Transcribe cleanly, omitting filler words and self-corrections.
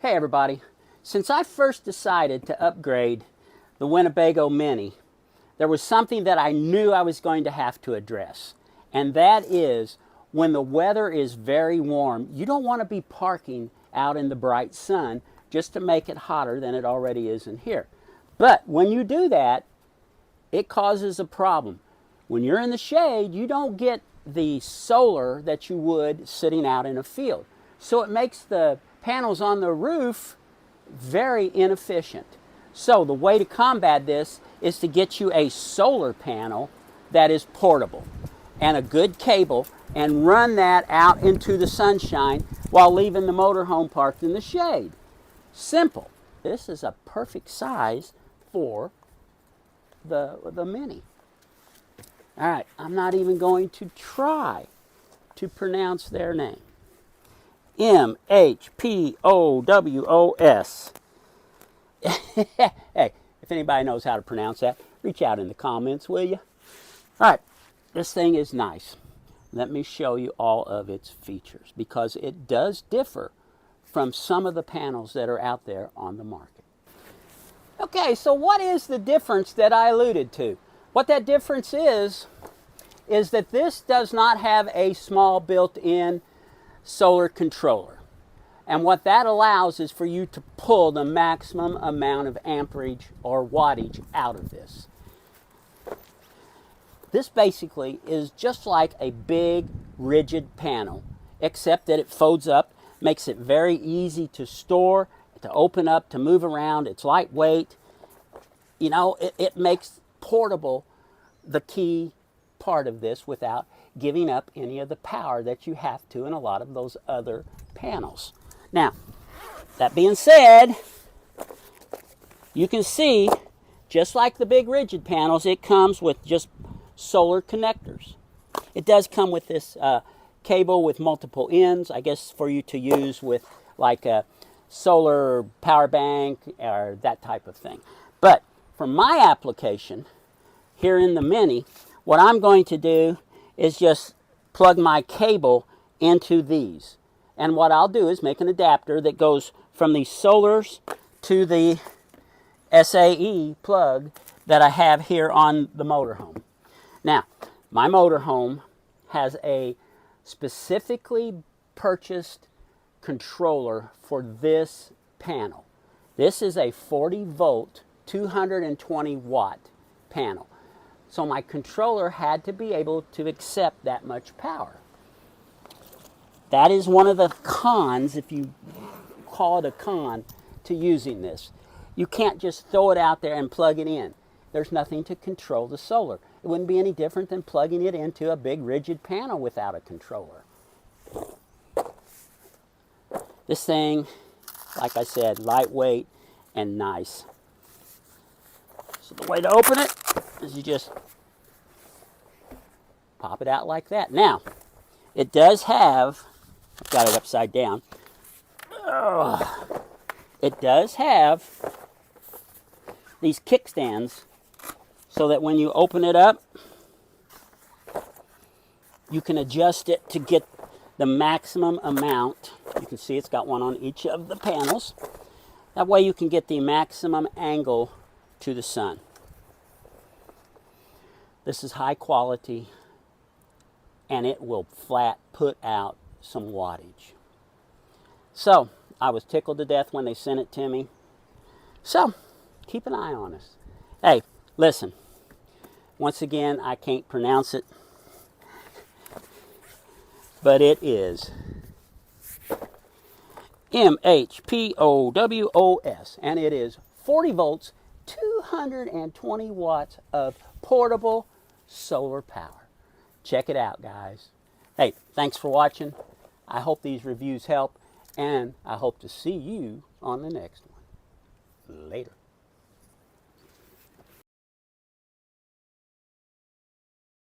Hey everybody, since I first decided to upgrade the Winnebago Mini, there was something that I knew I was going to have to address. And that is, when the weather is very warm, you don't want to be parking out in the bright sun just to make it hotter than it already is in here. But when you do that, it causes a problem. When you're in the shade, you don't get the solar that you would sitting out in a field. So it makes the panels on the roof very inefficient. So the way to combat this is to get you a solar panel that is portable and a good cable and run that out into the sunshine while leaving the motorhome parked in the shade. Simple. This is a perfect size for the Mini. All right, I'm not even going to try to pronounce their name. MHPOWOS. Hey, if anybody knows how to pronounce that, reach out in the comments, will you? All right, this thing is nice. Let me show you all of its features because it does differ from some of the panels that are out there on the market. Okay, so what is the difference that I alluded to? What that difference is that this does not have a small built-in solar controller. And what that allows is for you to pull the maximum amount of amperage or wattage out of this. This basically is just like a big rigid panel, except that it folds up, makes it very easy to store, to open up, to move around. It's lightweight. You know, it makes portable the key part of this without giving up any of the power that you have to in a lot of those other panels. Now, that being said, you can see, just like the big rigid panels, it comes with just solar connectors. It does come with this cable with multiple ends, I guess for you to use with like a solar power bank or that type of thing. But for my application here in the Mini, what I'm going to do is just plug my cable into these. And what I'll do is make an adapter that goes from the solars to the SAE plug that I have here on the motorhome. Now, my motorhome has a specifically purchased controller for this panel. This is a 40 volt, 220 watt panel. So my controller had to be able to accept that much power. That is one of the cons, if you call it a con, to using this. You can't just throw it out there and plug it in. There's nothing to control the solar. It wouldn't be any different than plugging it into a big rigid panel without a controller. This thing, like I said, lightweight and nice. So the way to open it is you just pop it out like that. Now, it does have, I've got it upside down. It does have these kickstands so that when you open it up, you can adjust it to get the maximum amount. You can see it's got one on each of the panels. That way you can get the maximum angle to the sun. This is high quality and it will flat put out some wattage. So, I was tickled to death when they sent it to me. So, keep an eye on us. Hey, listen. Once again, I can't pronounce it. But it is MHPOWOS. And it is 40 volts, 220 watts of portable solar power. Check it out, guys. Hey, thanks for watching. I hope these reviews help, and I hope to see you on the next one. Later.